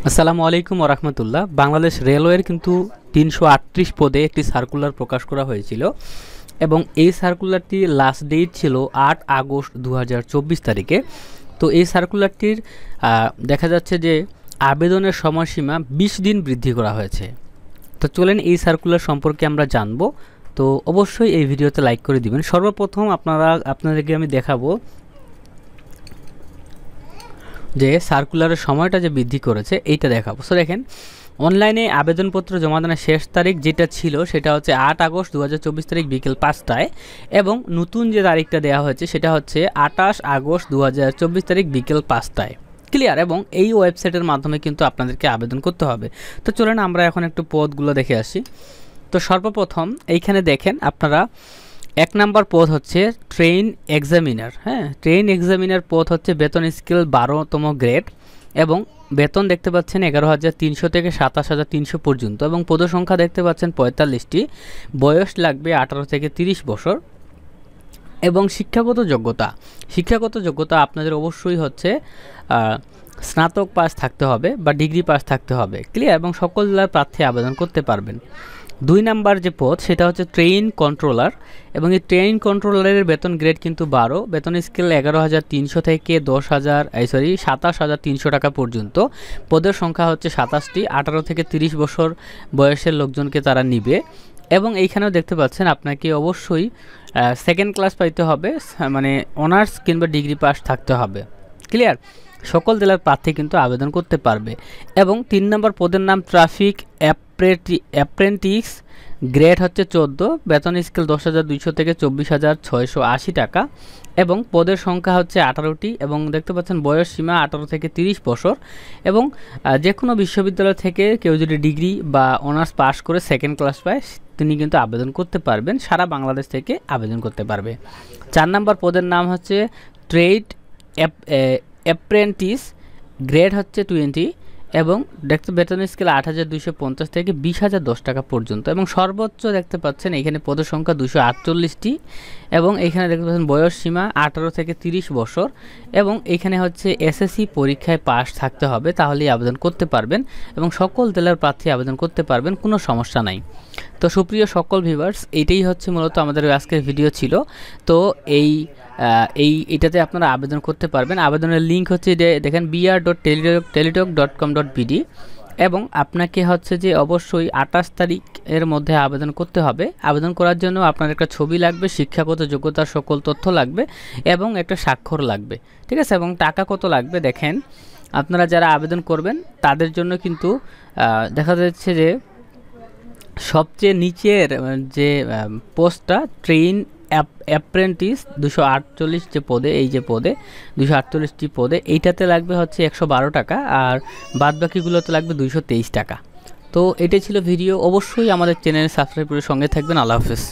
আসসালামু আলাইকুম ওরহমতুল্লাহ। বাংলাদেশ রেলওয়ের কিন্তু ৩৩৮ পদে একটি সার্কুলার প্রকাশ করা হয়েছিল এবং এই সার্কুলারটি লাস্ট ডেট ছিল ৮ আগস্ট ২০২৪ তারিখে। তো এই সার্কুলারটির দেখা যাচ্ছে যে আবেদনের সময়সীমা ২০ দিন বৃদ্ধি করা হয়েছে। তো চলেন এই সার্কুলার সম্পর্কে আমরা জানবো। তো অবশ্যই এই ভিডিওতে লাইক করে দিবেন। সর্বপ্রথম আপনাদেরকে আমি দেখাবো যে সার্কুলারের সময়টা যে বৃদ্ধি করেছে এইটা দেখাবো। সো দেখেন, অনলাইনে আবেদনপত্র জমা দানের শেষ তারিখ যেটা ছিল সেটা হচ্ছে ৮ আগস্ট ২০২৪ তারিখ বিকেল ৫টায় এবং নতুন যে তারিখটা দেওয়া হয়েছে সেটা হচ্ছে ২৮ আগস্ট ২০২৪ তারিখ বিকেল ৫টায়। ক্লিয়ার? এবং এই ওয়েবসাইটের মাধ্যমে কিন্তু আপনাদেরকে আবেদন করতে হবে। তো চলেন আমরা এখন একটু পদগুলো দেখে আসি। তো সর্বপ্রথম এইখানে দেখেন আপনারা ১ নম্বর পদ হচ্ছে ট্রেন এক্সামিনার। ট্রেন এক্সামিনার পদ হচ্ছে বেতন স্কেল ১২তম গ্রেড এবং বেতন দেখতে পাচ্ছেন ১১,৩০০ থেকে ২৭,৩০০ পর্যন্ত এবং পদসংখ্যা দেখতে পাচ্ছেন ৪৫টি। বয়স লাগবে ১৮ থেকে ৩০ বছর এবং শিক্ষাগত যোগ্যতা আপনাদের অবশ্যই হচ্ছে স্নাতক পাস থাকতে হবে বা ডিগ্রি পাস থাকতে হবে। ক্লিয়ার? এবং সকল জেলার প্রার্থী আবেদন করতে পারবেন। ২ নাম্বার যে পদ সেটা হচ্ছে ট্রেন কন্ট্রোলার এবং এই ট্রেন কন্ট্রোলারের বেতন গ্রেড কিন্তু ১২, বেতন স্কেল ১১,৩০০ থেকে ২৭,৩০০ টাকা পর্যন্ত। পদের সংখ্যা হচ্ছে ২৭টি। ১৮ থেকে ৩০ বছর বয়সের লোকজনকে তারা নিবে এবং এইখানেও দেখতে পাচ্ছেন আপনাকে অবশ্যই সেকেন্ড ক্লাস পাইতে হবে, মানে অনার্স কিংবা ডিগ্রি পাস থাকতে হবে। ক্লিয়ার? সকল জেলার প্রার্থী কিন্তু আবেদন করতে পারবে। এবং ৩ নম্বর পদের নাম ট্রাফিক অ্যাপ্রেন্টিস, গ্রেড হচ্ছে ১৪, বেতন স্কেল ১০,২০০ থেকে ২৪,৬৮০ টাকা এবং পদের সংখ্যা হচ্ছে ১৮টি এবং দেখতে পাচ্ছেন বয়স সীমা ১৮ থেকে ৩০ বছর এবং যে কোনো বিশ্ববিদ্যালয় থেকে কেউ যদি ডিগ্রি বা অনার্স পাস করে সেকেন্ড ক্লাস পায় তিনি কিন্তু আবেদন করতে পারবেন, সারা বাংলাদেশ থেকে আবেদন করতে পারবে। ৪ নম্বর পদের নাম হচ্ছে ট্রেড অ্যাপ্রেন্টিস, গ্রেড হচ্ছে 20 এবং বেতন স্কেল ৮,২৫০ থেকে ২০,০১০ টাকা পর্যন্ত এবং সর্বোচ্চ দেখতে পাচ্ছেন এখানে পদের সংখ্যা ২৪৮টি এবং এখানে দেখতে পাচ্ছেন বয়স সীমা ১৮ থেকে ৩০ বছর এবং এখানে হচ্ছে এসএসসি পরীক্ষায় পাস থাকতে হবে, তাহলেই আবেদন করতে পারবেন এবং সকল জেলার প্রার্থী আবেদন করতে পারবেন, কোনো সমস্যা নাই। তো সুপ্রিয় সকল ভিউয়ার্স, এইটাই হচ্ছে মূলত আমাদের আজকের ভিডিও ছিল। তো এটাতে আপনারা আবেদন করতে পারবেন। আবেদনের লিঙ্ক হচ্ছে দেখেন br.teletalk.com.bd এবং আপনাকে হচ্ছে যে অবশ্যই ২৮ তারিখের মধ্যে আবেদন করতে হবে। আবেদন করার জন্য আপনার একটা ছবি লাগবে, শিক্ষাগত যোগ্যতার সকল তথ্য লাগবে এবং একটা স্বাক্ষর লাগবে। ঠিক আছে? এবং টাকা কত লাগবে দেখেন, আপনারা যারা আবেদন করবেন তাদের জন্য কিন্তু দেখা যাচ্ছে যে সবচেয়ে নিচের যে পোস্টটা ট্রেন অ্যাপ্রেন্টিস ২৪৮ যে পদে, এই যে পদে ২৪৮টি পদে, এইটাতে লাগবে হচ্ছে ১১২ টাকা আর বাদবাকিগুলোতে লাগবে ২২৩ টাকা। তো এটাই ছিল ভিডিও। অবশ্যই আমাদের চ্যানেলে সাবস্ক্রাইব করে সঙ্গে থাকবেন। আল্লাহ হাফেজ।